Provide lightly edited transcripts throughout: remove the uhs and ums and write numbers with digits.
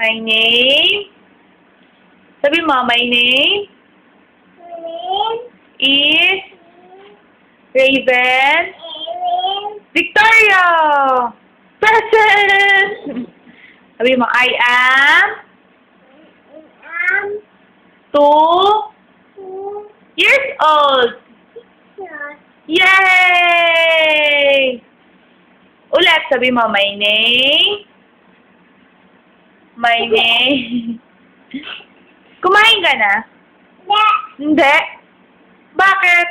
My name. Sabi mo, my name is Raven Victoria. Present. Sabi mo, I am 2 years old. Yay! Ulit, sabi mo, my name. My name. Kumain ka na? Hindi. Bakit?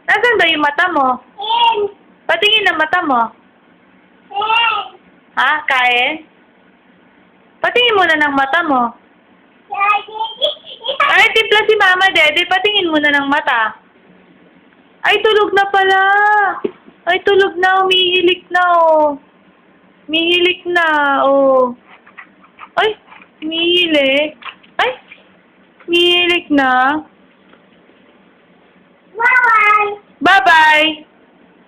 Nasaan ba yung mata mo? Patingin ang mata mo. Ha? Kain? Patingin muna ng mata mo. Ay, tipla si Mama Dede. Patingin muna ng mata. Ay, tulog na pala. Ay, tulog na. Umihilik na, oh. Umihilik na, oh. Ay, umihilik. Ay, umihilik na. Bye-bye. Bye-bye.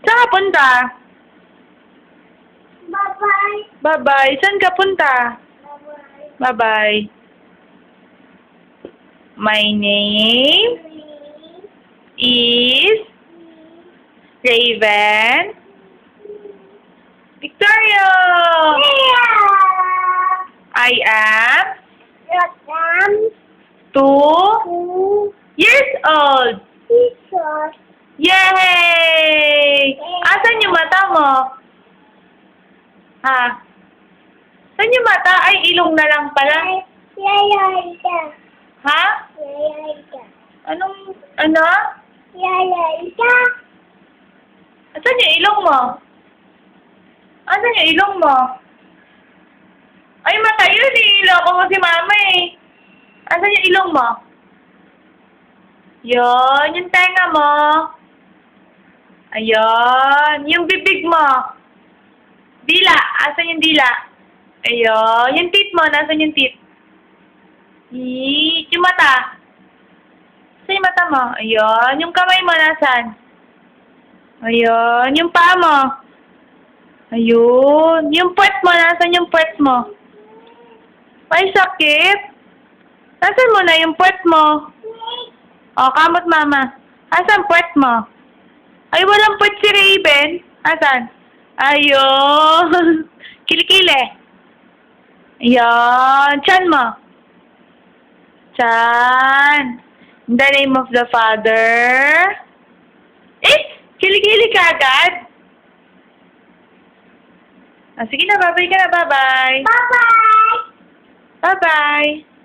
Saan ka punta? Bye-bye. Bye-bye. Saan ka punta? Bye-bye. Bye-bye. My name is Raven Victoria. I am 2 years old. Yay! Asan yung mata mo? Ha? Saan yung mata? Ay, ilong na lang pala. Ha? Anong, ano? Asan yung ilong mo? Asan yung ilong mo? Ay, mata yun eh. Ilong ko si Mama eh. Asan yung ilong mo? Yun, yung tenga mo. Ayun, yung bibig mo. Dila, asan yung dila? Ayun, yung teeth mo, nasan yung teeth? Yung mata. Saan yung mata mo? Ayun, yung kamay mo, nasan? Ayun, yung paa mo. Ayun, yung puwet mo, nasan yung puwet mo? Ay, sakit. Nasaan mo na yung puwet mo? O, kamot Mama. Asan puwet mo? Ay, walang puwet si Raven. Asan? Ayun. Kilikili. Ayan. Tiyan mo. Tiyan. In the name of the Father. Eh, kilikili ka agad. Ah, sige na, bye-bye ka na. Bye-bye. Bye-bye. Bye-bye.